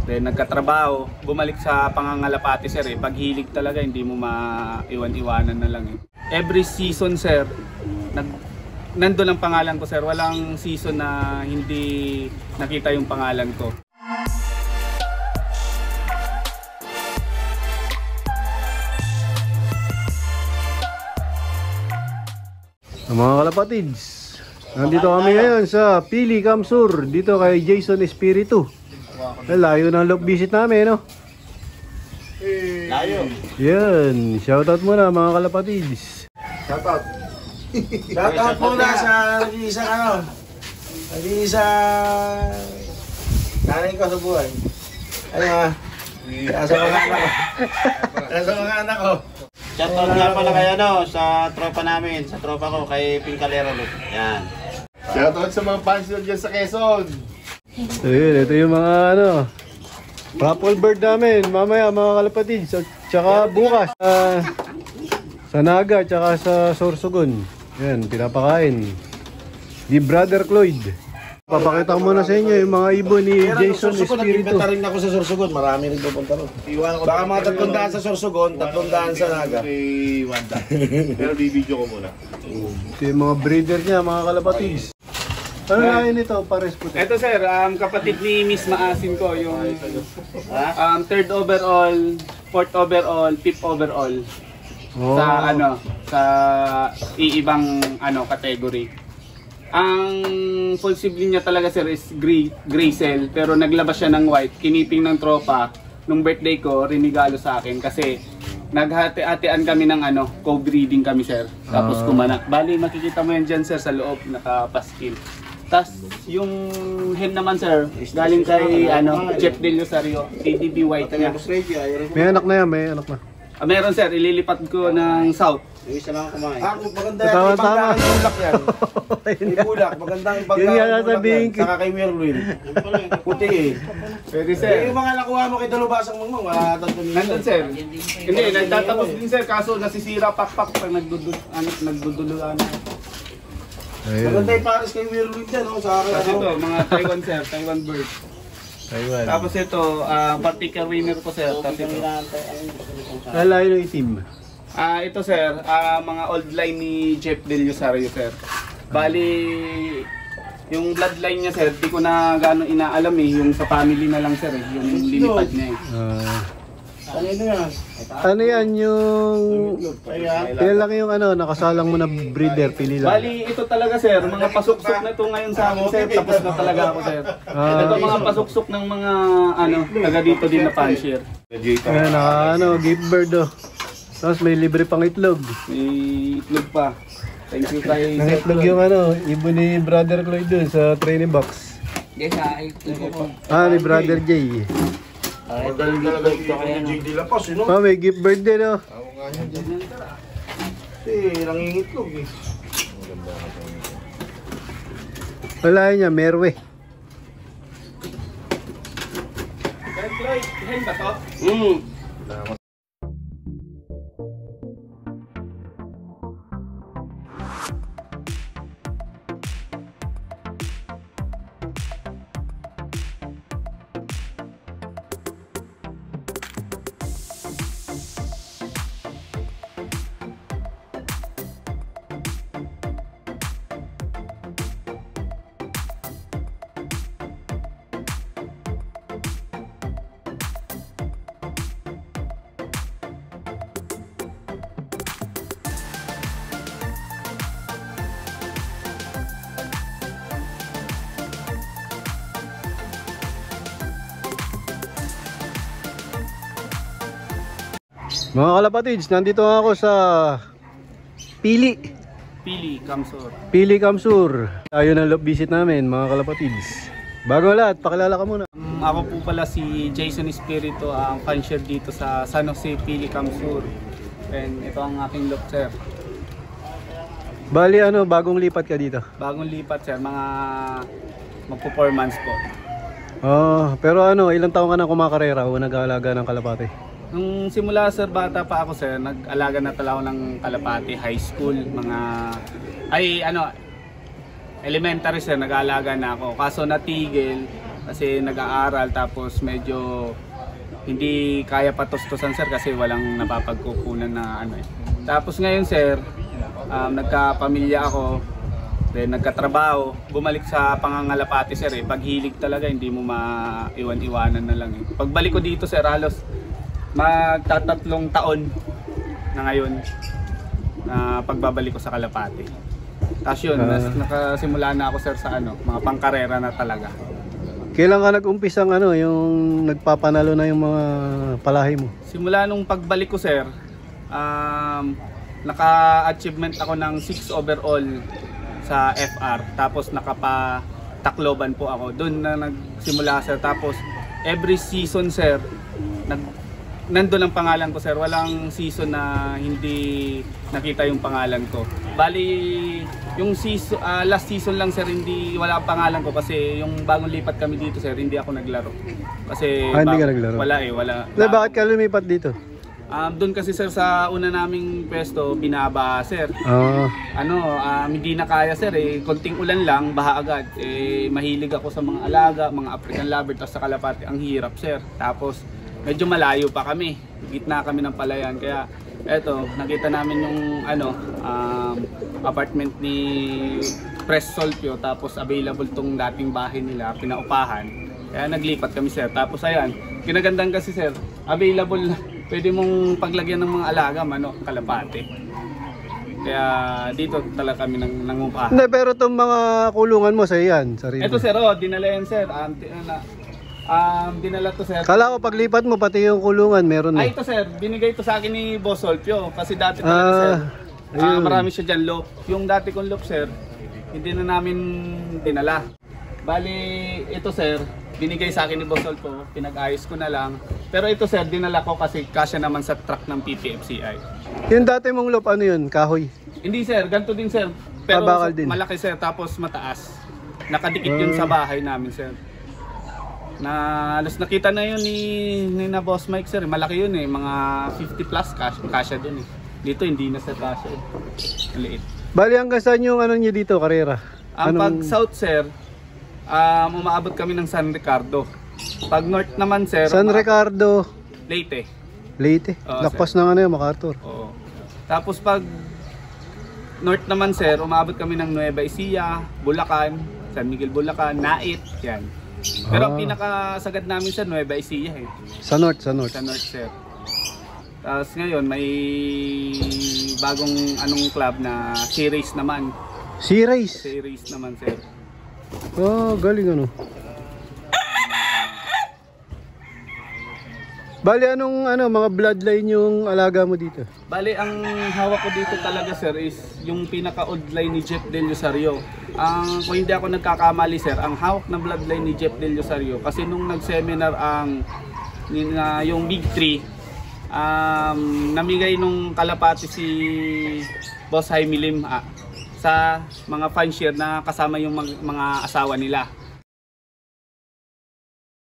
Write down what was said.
Then nagkatrabaho, bumalik sa pangangalapati sir eh. Paghilig talaga, hindi mo maiwan-iwanan na lang eh. Every season sir, nandun ang pangalan ko sir. Walang season na hindi nakita yung pangalan ko. Mga kalapatids, nandito kami ngayon sa Pili Camsur, dito kay Jason Espiritu. Layo ng loop visit namin, no? Layo. Yan, shoutout muna mga kalapatids. Shoutout. Shoutout muna sa nag-iisang nanay ko sa buhay. Ayun sa mga anak ko. Sa mga anak ko. Shoutout nga pala kay sa tropa namin, sa tropa ko kay Pincalero Loop. Yan. Shoutout sa mga fans nyo dyan sa Quezon. So yun, ito yung mga raffle bird namin mamaya mga kalapatids. Tsaka bukas sa Naga, tsaka sa Sorsogon. Yan, pinapakain ni Brother Cloyd. Papakita ko muna sa inyo yung mga ibon ni Jason Espiritu. Nag-inventa rin ako sa Sorsogon, marami rin pupunta ron. Baka mga 300 sa Sorsogon, 300 sa Naga. Pero bibidyo ko muna. Ito yung mga breeder niya mga kalapatids. Ano na yun ito? Pares puti. Ito sir, kapatid ni Miss Maasin ko, yung 3rd overall, 4th overall, 5th overall. Oh. Sa iibang category. Ang full sibling niya talaga sir is gray cell, pero naglabas siya ng white, kiniping ng tropa. Nung birthday ko, rinigalo sa akin kasi naghati-hatian kami ng co-breeding kami sir. Tapos kumanak. Bali makikita mo yan dyan sir sa loob, nakapaskil. Tapos yung hen naman sir, galing kay Jeff Del Rosario, ADB white niya. May anak na yan, may anak na. Meron sir, ililipat ko ng south. Yung isa lang kumain. Maganda yan, ibanggaan yung bulak yan. May bulak, magandang ibanggaan yung bulak yan. Saka kay Merlin. Puti eh. Pwede sir. Yung mga nakuha mo kay Dalubasang Mangmang, wala tatong nandun sir. Hindi, nagtatapos din sir, kaso nasisira pakpak pag nagdudulaan. Maganda yung pares kay Merlin dyan. Tapos ito, mga Taiwan sir, Taiwan bird. Taiwan. Tapos ito, particular winner ko sir. Tapos ito. Lalayo ng itim. Ito sir, mga old line ni Jeff Del Rosario sir. Bali, yung bloodline niya sir, di ko na gano'ng inaalam eh. Yung sa family na lang sir eh, yung linipad niya eh. Ano yan yung... Kailan lang yung nakasalang mo na breeder, pili lang. Bali, ito talaga sir, mga pasuksok na ito ngayon sa amin sir, tapos na talaga ako sir. Ito mga pasuksok ng mga taga dito din na fancier. Ayan, gift bird oh. Tapos may libre pang itlog. May itlog pa. Thank you kay Nang itlog yung ibon ni Brother Cloyd dun sa training box. Yes, itlog po. Ni Brother Jay. Magaling talaga ito kay JD Lapos, May gift bird din oh. Ako nga niya dyan. Kasi nangingitlog eh. Wala niya, Merwe. Cloyd, hen ba to? Mga kalapatids, nandito ako sa Pili Camsur. Pili Camsur. Tayo ng loop visit namin mga kalapatids. Bago lahat, pakilala ka muna. Ako po pala si Jason Espiritu, ang fancier dito sa San Jose, Pili Camsur. And ito ang aking loop sir. Bali bagong lipat ka dito? Bagong lipat sir, mga magpo 4 months po. Pero ilang taon ka na kumakarera o nag-aalaga ng kalapate? Nung simula sir, bata pa ako sir, nag-alaga na talaga ako ng kalapati, high school, elementary sir, nag-aalaga na ako. Kaso natigil, Kasi nag-aaral tapos medyo hindi kaya patustusan sir kasi walang napapagkukunan na ano eh. Tapos ngayon sir, nagkapamilya ako, then nagkatrabaho, bumalik sa pangangalapati sir eh. Paghilig talaga hindi mo maiwan-iwanan na lang eh. Pagbalik ko dito sir, halos magtatatlong taon na ngayon na pagbabalik ko sa Kalapati. Tapos yun, nakasimula na ako sir sa ano, mga pangkarera na talaga. Kailan ka nag-umpisang ano, yung nagpapanalo na yung mga palahi mo? Simula nung pagbalik ko sir, naka-achievement ako ng 6 overall sa FR. Tapos nakapa-Tacloban po ako. Doon na nagsimula sir. Tapos every season sir, nandun ang pangalan ko sir. Walang season na hindi nakita yung pangalan ko. Bali, yung season, last season lang sir, hindi wala ang pangalan ko kasi yung bagong lipat kami dito sir, hindi ako naglaro. Kasi hindi ka naglaro? Wala eh, wala. Bakit ka lumipat dito? Doon kasi sir sa una naming pwesto, binaba sir. Hindi na kaya sir eh, konting ulan lang, baha agad. Eh, mahilig ako sa mga alaga, mga African lover, tapos sa Kalapati, ang hirap sir. Tapos medyo malayo pa kami, gitna kami ng palayan. Kaya eto, nakita namin yung apartment ni Pres Solpio, tapos available tong dating bahay nila, pinaupahan. Kaya naglipat kami sir. Tapos ayan, kinagandang kasi sir, available, pwede mong paglagyan ng mga alaga, manok, Kalapati. Kaya dito talaga kami nangupahan. Hindi, pero itong mga kulungan mo sa yan, sarili. Ito sir, dinala yan sir. Dinala to sir. Kala ko paglipat mo pati yung kulungan meron Ay, eh. ito sir, binigay to sa akin ni Boss Solpio. Kasi dati talaga sir, marami siya dyan loop. Yung dati kong loop sir, hindi na namin dinala. Bali, ito sir, binigay sa akin ni Boss Solpio, pinag-ayos ko na lang. Pero ito sir, dinala ko kasi kasya naman sa truck ng PPFCI. Yung dati mong loop, ano yun? Kahoy? Hindi sir, ganito din sir. Pero bakal din. malaki sir, tapos mataas. Nakadikit yun sa bahay namin sir. Na halos nakita na yun ni na Boss Mike sir, malaki yun eh, mga 50 plus kasya dun eh. Dito hindi na sir kasya eh, maliit. Bali hanggang saan yung ano nyo dito, karera? Ang pag south sir, umaabot kami ng San Ricardo. Pag north naman sir, San Ricardo, Leyte. Leyte. Oo, Lakpas ng ano yung MacArthur. Oo. Tapos pag north naman sir, umaabot kami ng Nueva Ecija, Bulacan, San Miguel Bulacan, Nait, yan. Pero ang pinakasagad namin sir, Nueva Ecija eh. Sa north, sa north. Sa north sir. Tapos ngayon may bagong club na C-Race naman. C-Race? C-Race naman sir. Oh, galing ano. Bali anong mga bloodline yung alaga mo dito? Bali ang hawak ko dito talaga sir is yung pinaka-oddline ni Jeff Del Rosario. Kung hindi ako nagkakamali sir, ang hawak ng bloodline ni Jeff Del Rosario kasi nung nag-seminar yung Big 3, namigay nung Kalapati si Boss Jaime Lim sa mga fanshare na kasama yung mga asawa nila.